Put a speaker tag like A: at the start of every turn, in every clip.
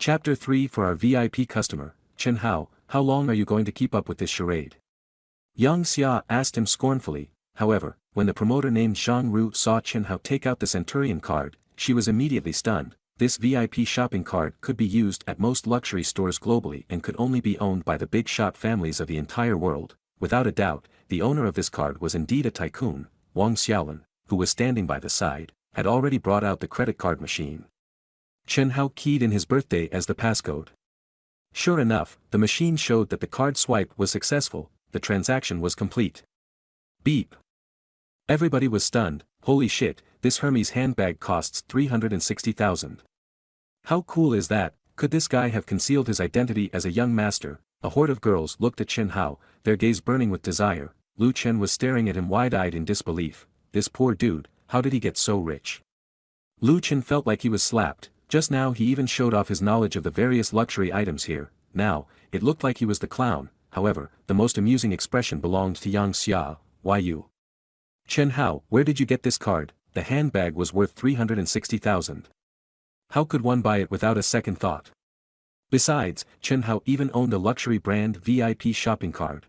A: Chapter 3 For our VIP customer, Chen Hao, how long are you going to keep up with this charade? Yang Xia asked him scornfully. However, when the promoter named Zhang Ru saw Chen Hao take out the Centurion card, she was immediately stunned. This VIP shopping card could be used at most luxury stores globally and could only be owned by the big shot families of the entire world. Without a doubt, the owner of this card was indeed a tycoon. Wang Xiaolin, who was standing by the side, had already brought out the credit card machine. Chen Hao keyed in his birthday as the passcode. Sure enough, the machine showed that the card swipe was successful, the transaction was complete. Beep. Everybody was stunned. Holy shit, this Hermes handbag costs 360,000. How cool is that? Could this guy have concealed his identity as a young master? A horde of girls looked at Chen Hao, their gaze burning with desire. Lu Chen was staring at him wide-eyed in disbelief. This poor dude, how did he get so rich? Lu Chen felt like he was slapped. Just now he even showed off his knowledge of the various luxury items here. Now, it looked like he was the clown. However, the most amusing expression belonged to Yang Xia. Why you? Chen Hao, where did you get this card? The handbag was worth 360,000. How could one buy it without a second thought? Besides, Chen Hao even owned a luxury brand VIP shopping card.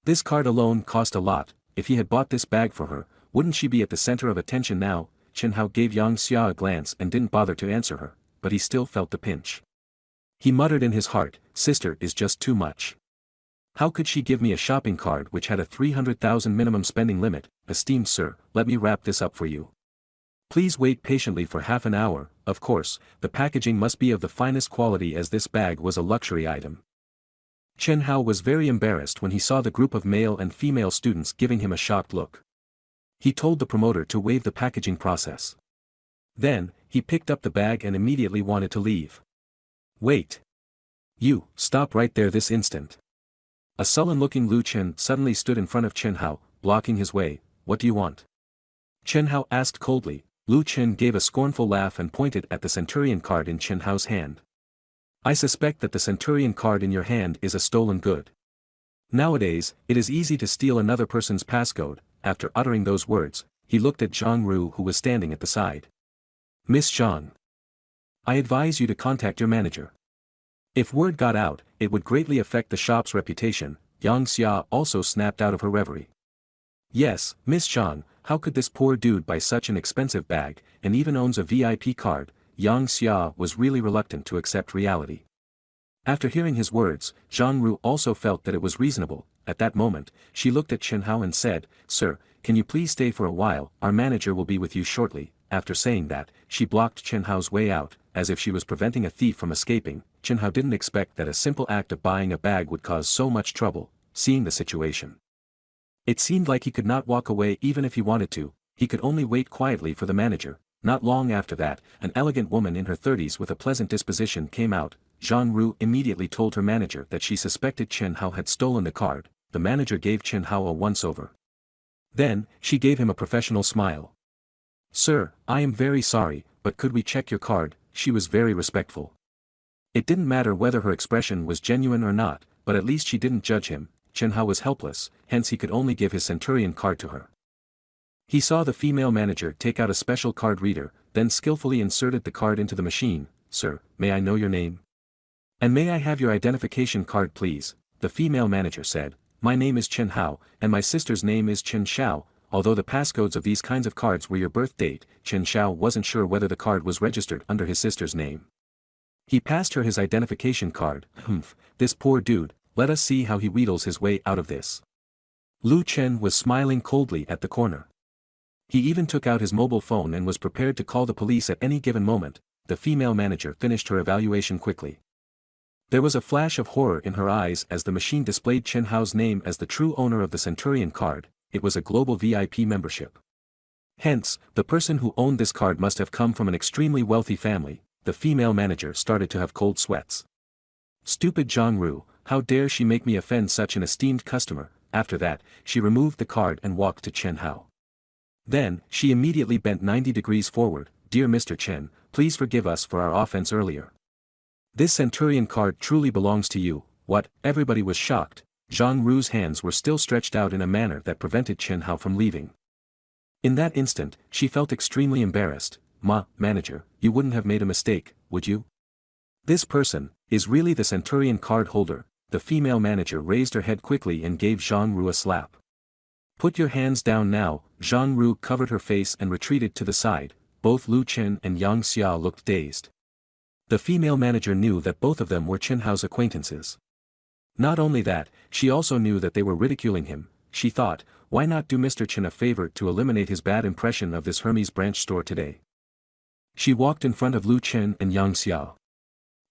A: This card alone cost a lot. If he had bought this bag for her, wouldn't she be at the center of attention now? Chen Hao gave Yang Xia a glance and didn't bother to answer her, but he still felt the pinch. He muttered in his heart, sister is just too much. How could she give me a shopping card which had a 300,000 minimum spending limit? Esteemed sir, let me wrap this up for you. Please wait patiently for half an hour. Of course, the packaging must be of the finest quality as this bag was a luxury item. Chen Hao was very embarrassed when he saw the group of male and female students giving him a shocked look. He told the promoter to waive the packaging process. Then, he picked up the bag and immediately wanted to leave. Wait. You, stop right there this instant. A sullen-looking Lu Chen suddenly stood in front of Chen Hao, blocking his way. What do you want? Chen Hao asked coldly. Lu Chen gave a scornful laugh and pointed at the Centurion card in Chen Hao's hand. I suspect that the Centurion card in your hand is a stolen good. Nowadays, it is easy to steal another person's passcode. After uttering those words, he looked at Zhang Ru who was standing at the side. Miss Zhang. I advise you to contact your manager. If word got out, it would greatly affect the shop's reputation. Yang Xia also snapped out of her reverie. Yes, Miss Zhang, how could this poor dude buy such an expensive bag, and even owns a VIP card? Yang Xia was really reluctant to accept reality. After hearing his words, Zhang Ru also felt that it was reasonable. At that moment, she looked at Chen Hao and said, Sir, can you please stay for a while? Our manager will be with you shortly. After saying that, she blocked Chen Hao's way out, as if she was preventing a thief from escaping. Chen Hao didn't expect that a simple act of buying a bag would cause so much trouble. Seeing the situation, it seemed like he could not walk away even if he wanted to. He could only wait quietly for the manager. Not long after that, an elegant woman in her 30s with a pleasant disposition came out. Zhang Ru immediately told her manager that she suspected Chen Hao had stolen the card. The manager gave Chen Hao a once-over. Then, she gave him a professional smile. Sir, I am very sorry, but could we check your card? She was very respectful. It didn't matter whether her expression was genuine or not, but at least she didn't judge him. Chen Hao was helpless, hence he could only give his Centurion card to her. He saw the female manager take out a special card reader, then skillfully inserted the card into the machine. Sir, may I know your name? And may I have your identification card please? The female manager said. My name is Chen Hao, and my sister's name is Chen Xiao. Although the passcodes of these kinds of cards were your birth date, Chen Xiao wasn't sure whether the card was registered under his sister's name. He passed her his identification card. Humph, this poor dude, let us see how he wheedles his way out of this. Lu Chen was smiling coldly at the corner. He even took out his mobile phone and was prepared to call the police at any given moment. The female manager finished her evaluation quickly. There was a flash of horror in her eyes as the machine displayed Chen Hao's name as the true owner of the Centurion card. It was a global VIP membership. Hence, the person who owned this card must have come from an extremely wealthy family. The female manager started to have cold sweats. Stupid Zhang Ru, how dare she make me offend such an esteemed customer? After that, she removed the card and walked to Chen Hao. Then, she immediately bent 90 degrees forward. Dear Mr. Chen, please forgive us for our offense earlier. This Centurion card truly belongs to you. What? Everybody was shocked. Zhang Ru's hands were still stretched out in a manner that prevented Chen Hao from leaving. In that instant, she felt extremely embarrassed. Manager, you wouldn't have made a mistake, would you? This person is really the centurion card holder. The female manager raised her head quickly and gave Zhang Ru a slap. Put your hands down now. Zhang Ru covered her face and retreated to the side. Both Lu Chen and Yang Xia looked dazed. The female manager knew that both of them were Chen Hao's acquaintances. Not only that, she also knew that they were ridiculing him. She thought, why not do Mr. Chen a favor to eliminate his bad impression of this Hermes branch store today? She walked in front of Lu Chen and Yang Xia.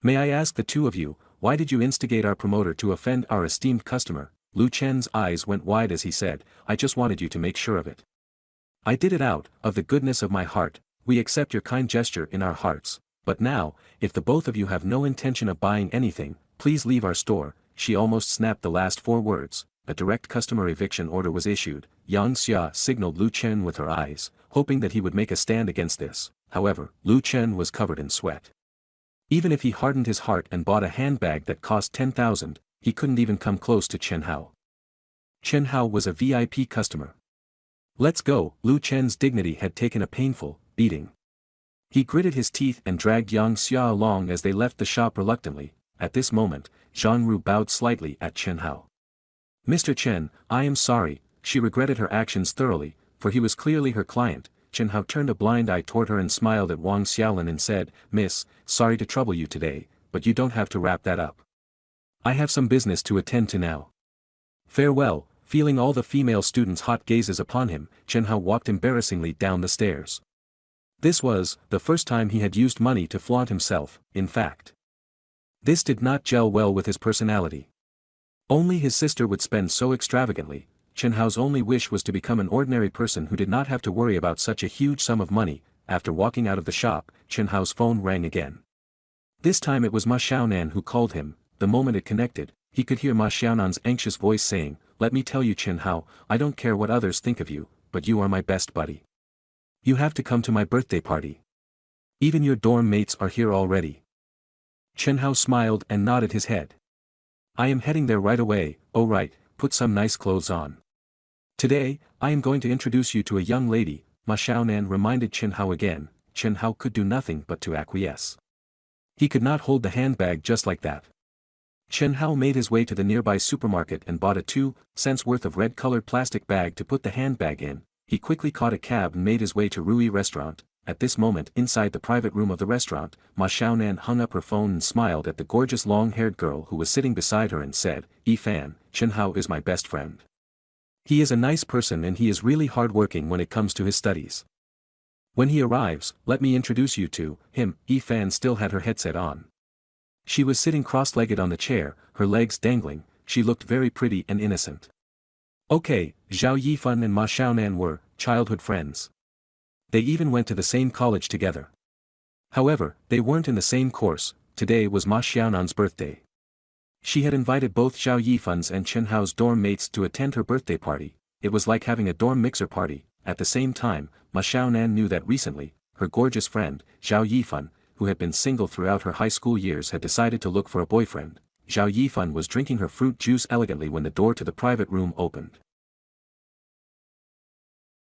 A: May I ask the two of you, why did you instigate our promoter to offend our esteemed customer? Lu Chen's eyes went wide as he said, I just wanted you to make sure of it. I did it out of the goodness of my heart. We accept your kind gesture in our hearts, but now, if the both of you have no intention of buying anything, please leave our store. She almost snapped the last 4 words. A direct customer eviction order was issued. Yang Xia signaled Lu Chen with her eyes, hoping that he would make a stand against this. However, Lu Chen was covered in sweat. Even if he hardened his heart and bought a handbag that cost 10,000, he couldn't even come close to Chen Hao. Chen Hao was a VIP customer. Let's go. Lu Chen's dignity had taken a painful beating. He gritted his teeth and dragged Yang Xia along as they left the shop reluctantly. At this moment, Zhang Ru bowed slightly at Chen Hao. Mr. Chen, I am sorry. She regretted her actions thoroughly, for he was clearly her client. Chen Hao turned a blind eye toward her and smiled at Wang Xiaolin and said, Miss, sorry to trouble you today, but you don't have to wrap that up. I have some business to attend to now. Farewell. Feeling all the female students' hot gazes upon him, Chen Hao walked embarrassingly down the stairs. This was the first time he had used money to flaunt himself, in fact. This did not gel well with his personality. Only his sister would spend so extravagantly. Chen Hao's only wish was to become an ordinary person who did not have to worry about such a huge sum of money. After walking out of the shop, Chen Hao's phone rang again. This time it was Ma Xiaonan who called him. The moment it connected, he could hear Ma Xiaonan's anxious voice saying, Let me tell you Chen Hao, I don't care what others think of you, but you are my best buddy. You have to come to my birthday party. Even your dorm mates are here already. Chen Hao smiled and nodded his head. I am heading there right away. Oh right, put some nice clothes on. Today, I am going to introduce you to a young lady. Ma Xiaonan reminded Chen Hao again. Chen Hao could do nothing but to acquiesce. He could not hold the handbag just like that. Chen Hao made his way to the nearby supermarket and bought a 2 cents worth of red-colored plastic bag to put the handbag in. He quickly caught a cab and made his way to Rui Restaurant. At this moment, inside the private room of the restaurant, Ma Xiaonan hung up her phone and smiled at the gorgeous long-haired girl who was sitting beside her and said, Fan, Chen Hao is my best friend. He is a nice person and he is really hardworking when it comes to his studies. When he arrives, let me introduce you to him. Fan still had her headset on. She was sitting cross-legged on the chair, her legs dangling. She looked very pretty and innocent. Okay, Zhao Yifan and Ma Xiaonan were childhood friends. They even went to the same college together. However, they weren't in the same course. Today was Ma Xiaonan's birthday. She had invited both Zhao Yifan's and Chen Hao's dorm mates to attend her birthday party. It was like having a dorm mixer party. At the same time, Ma Xiaonan knew that recently, her gorgeous friend, Zhao Yifan, who had been single throughout her high school years, had decided to look for a boyfriend. Zhao Yifan was drinking her fruit juice elegantly when the door to the private room opened.